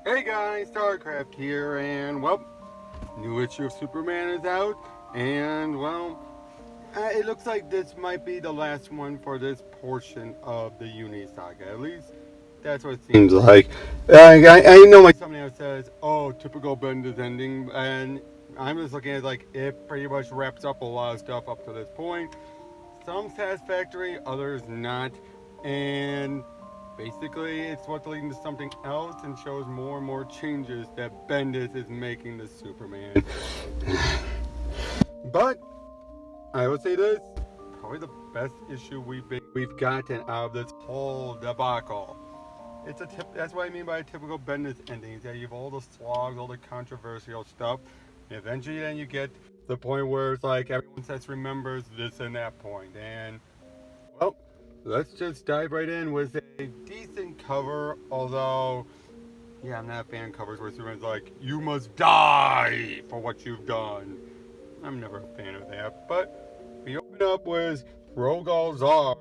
Hey guys, StarCraft here, and well, new issue of Superman is out, and well, it looks like this might be the last one for this portion of the Unity Saga. At least that's what it seems like. I know like something that says, "Oh, typical Bendis ending," and I'm just looking at like it pretty much wraps up a lot of stuff up to this point. Some satisfactory, others not, and basically, it's what's leading to something else and shows more and more changes that Bendis is making to Superman. But I would say this: probably the best issue we've gotten out of this whole debacle. It's a tip. That's what I mean by a typical Bendis ending. Is that you have all the slogs, all the controversial stuff, and eventually then you get the point where it's like everyone says remembers this and that point, and well, let's just dive right in with a decent cover, although, yeah, I'm not a fan of covers where Superman's like, you must die for what you've done. I'm never a fan of that. But we open up with Rogal-Zar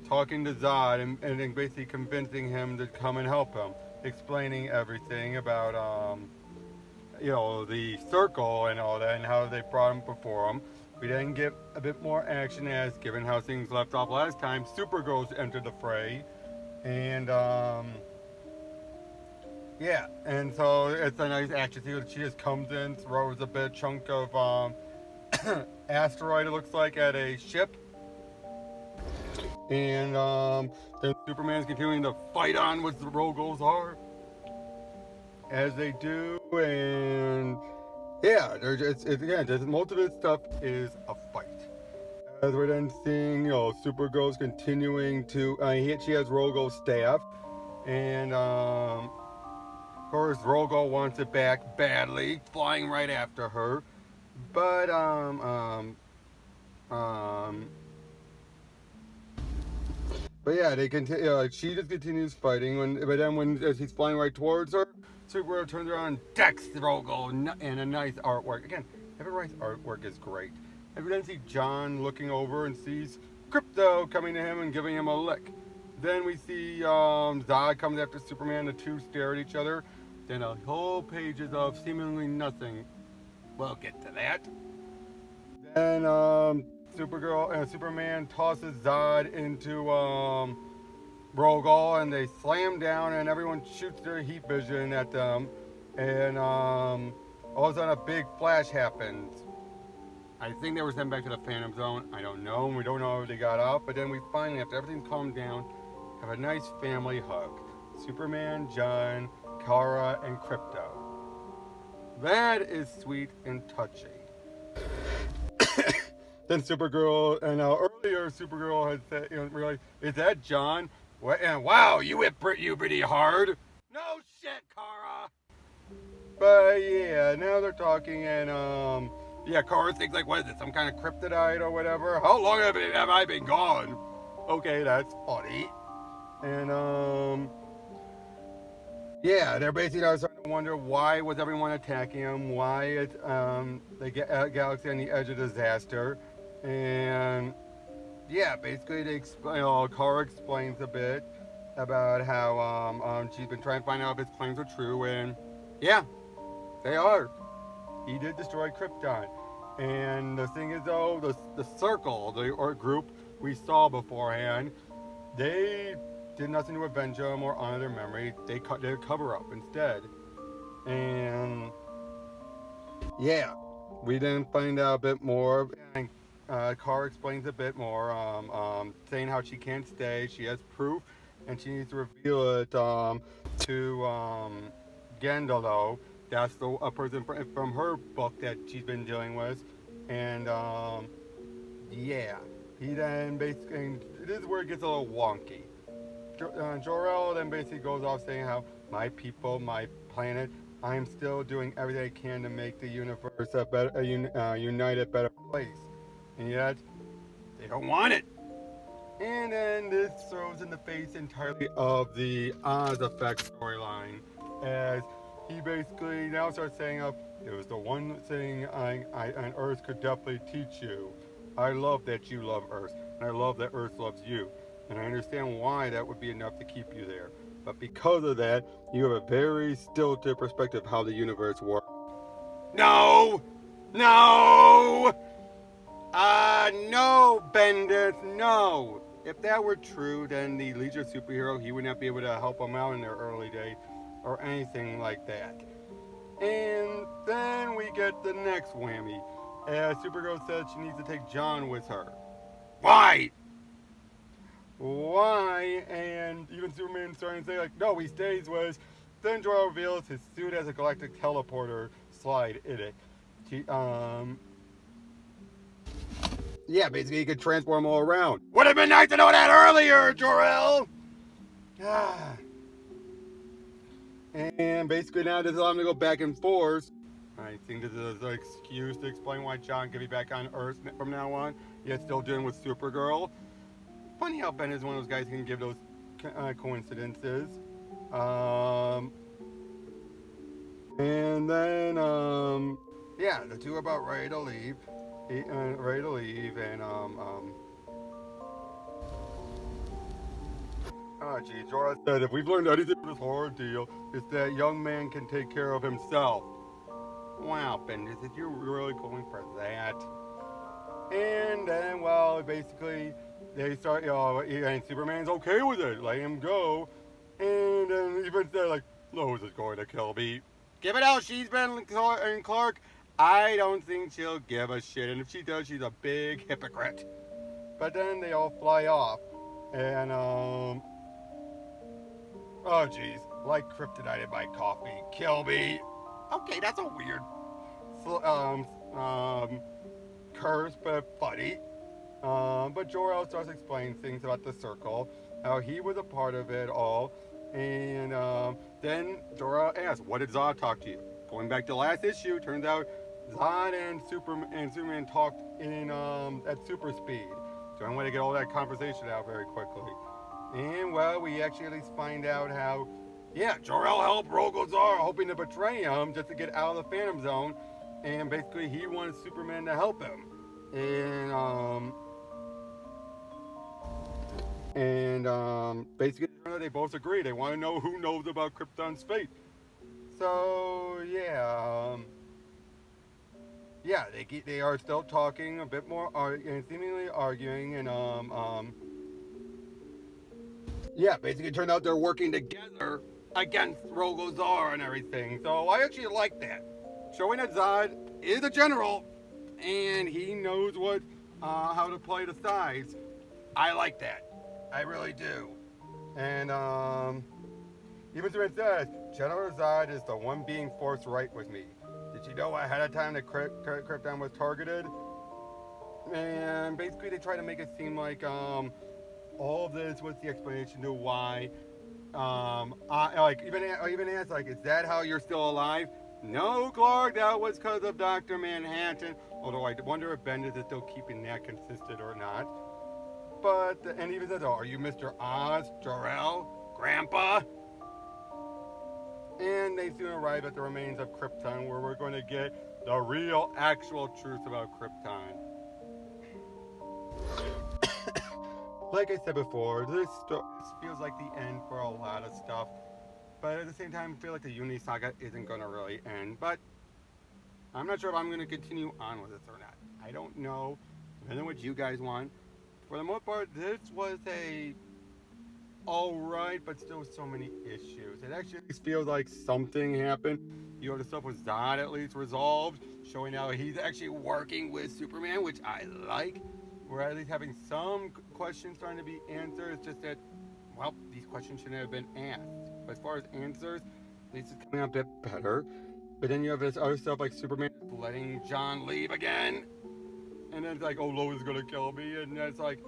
talking to Zod and then basically convincing him to come and help him, explaining everything about, the circle and all that, and how they brought him before him. We then get a bit more action as, given how things left off last time, Supergirl's entered the fray, and yeah, and so it's a nice action scene. She just comes in, throws a big chunk of asteroid, it looks like, at a ship, and then Superman's continuing to fight on with the Rogal-Zar as they do, and yeah, it's again, just most of this stuff is a fight. As we're then seeing, Supergirl's continuing to, she has Rogal's staff, and of course, Rogal wants it back badly, flying right after her, but um, but yeah, they continue. She just continues fighting. But then when as he's flying right towards her, Supergirl turns around and decks Rogal, and a nice artwork. Again, everybody's artwork is great. And we then see John looking over and sees Krypto coming to him and giving him a lick. Then we see Zod comes after Superman. The two stare at each other. Then a whole pages of seemingly nothing. We'll get to that. Then Supergirl and Superman tosses Zod into Rogal, and they slam down, and everyone shoots their heat vision at them. And all of a sudden, a big flash happens. I think they were sent back to the Phantom Zone. I don't know. We don't know if they got out. But then we finally, after everything calmed down, have a nice family hug. Superman, John, Kara, and Krypto. That is sweet and touching. Then Supergirl, and earlier Supergirl had said, realized, is that John? What? And wow, you hit you pretty hard. No shit, Kara. But yeah, now they're talking, and yeah, Kara thinks like, what is it, some kind of kryptonite or whatever? How long have I been gone? Okay, that's funny. And yeah, they're basically now starting to wonder why was everyone attacking him, why it's the galaxy on the edge of disaster, and yeah, basically Kara explains a bit about how she's been trying to find out if his claims are true, and yeah, they are. He did destroy Krypton, and the thing is though, the circle, or group we saw beforehand, they did nothing to avenge them or honor their memory. They cut their cover up instead. And yeah, we didn't find out a bit more. And Kara explains a bit more, saying how she can't stay. She has proof, and she needs to reveal it to Gandalo. That's a person from her book that she's been dealing with. And yeah, he then basically, this is where it gets a little wonky. Jor-El then basically goes off saying how my people, my planet, I'm still doing everything I can to make the universe a united, better place. And yet, they don't want it. And then this throws in the face entirely of the Oz effect storyline, as he basically now starts saying, it was the one thing I on Earth could definitely teach you. I love that you love Earth, and I love that Earth loves you. And I understand why that would be enough to keep you there. But because of that, you have a very stilted perspective of how the universe works. No! No! No, Bendis, no! If that were true, then the Legion superhero, he would not be able to help him out in their early days or anything like that. And then we get the next whammy. Supergirl says she needs to take John with her. Why? Why? And even Superman starting to say, like, no, he stays with us. Then Jor-El reveals his suit has a galactic teleporter slide in it. Yeah, basically he could transform all around. Would have been nice to know that earlier, Jor-El! And basically now this allows him to go back and forth. I think this is an excuse to explain why John can be back on Earth from now on, yet still dealing with Supergirl. Funny how Ben is one of those guys who can give those coincidences. And then, yeah, the two are about ready to leave. And, oh, gee, Jor-El said, if we've learned anything from this horror deal, it's that young man can take care of himself. Wow, Bendis, if you're really going for that. And then, well, basically, they start, and Superman's okay with it, let him go. And then even they're like, Lois is going to kill me. Give it out, she's been in Clark. I don't think she'll give a shit, and if she does, she's a big hypocrite. But then they all fly off, and oh geez, like kryptonite in my coffee, kill me. Okay, that's a weird curse, but funny. But Jor-El starts explaining things about the circle, how he was a part of it all, and then Jor-El asks, "What did Zod talk to you?" Going back to last issue, turns out Zod and Superman talked in at super speed, so I want to get all that conversation out very quickly. And well, we actually at least find out how, yeah, Jor-El helped Rogal-Zar, hoping to betray him just to get out of the Phantom Zone, and basically he wanted Superman to help him. And basically they both agree they want to know who knows about Krypton's fate. So yeah, they are still talking a bit more and seemingly arguing, and yeah, basically it turned out they're working together against Rogal-Zar and everything. So I actually like that, showing that Zod is a general and he knows what how to play the sides. I like that. I really do. And even Superman says, General Zod is the one being forced right with me. Did you know ahead of time that Krypton was targeted? And basically they try to make it seem like all of this was the explanation to why like even asked, like, is that how you're still alive? No, Clark, that was because of Dr. Manhattan. Although I wonder if Bendis is still keeping that consistent or not. But, and even says, oh, are you Mr. Oz, Jor-El, Grandpa? And they soon arrive at the remains of Krypton, where we're going to get the real, actual truth about Krypton. Like I said before, this feels like the end for a lot of stuff. But at the same time, I feel like the Unity Saga isn't going to really end. But I'm not sure if I'm going to continue on with this or not. I don't know. Depending on what you guys want. For the most part, this was a alright, but still so many issues. It actually feels like something happened. You know, the stuff with Zod at least resolved, showing how he's actually working with Superman, which I like. We're at least having some questions starting to be answered. It's just that, well, these questions shouldn't have been asked. But as far as answers, at least it's coming out a bit better. But then you have this other stuff like Superman letting John leave again. And then it's like, oh, Lois is going to kill me. And then it's like,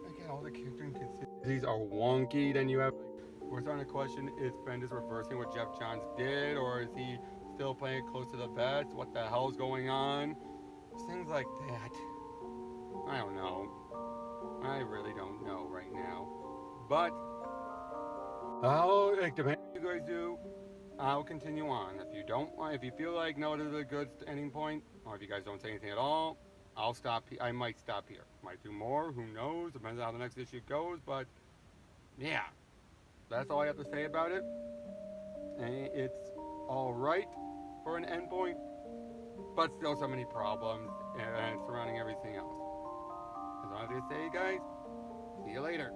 again, all the character inconsistencies are wonky. Then you have, like, we're starting to question, is Bendis reversing what Jeff Johns did? Or is he still playing it close to the vest? What the hell's going on? Things like that. I don't know. I really don't know right now. But depending on what you guys do, I'll continue on. If you don't, if you feel like no, this is a good ending point, or if you guys don't say anything at all, I'll stop. I might stop here. Might do more. Who knows? Depends on how the next issue goes. But yeah, that's all I have to say about it. And it's all right for an endpoint, but still so many problems surrounding everything else. As long as I say, guys, see you later.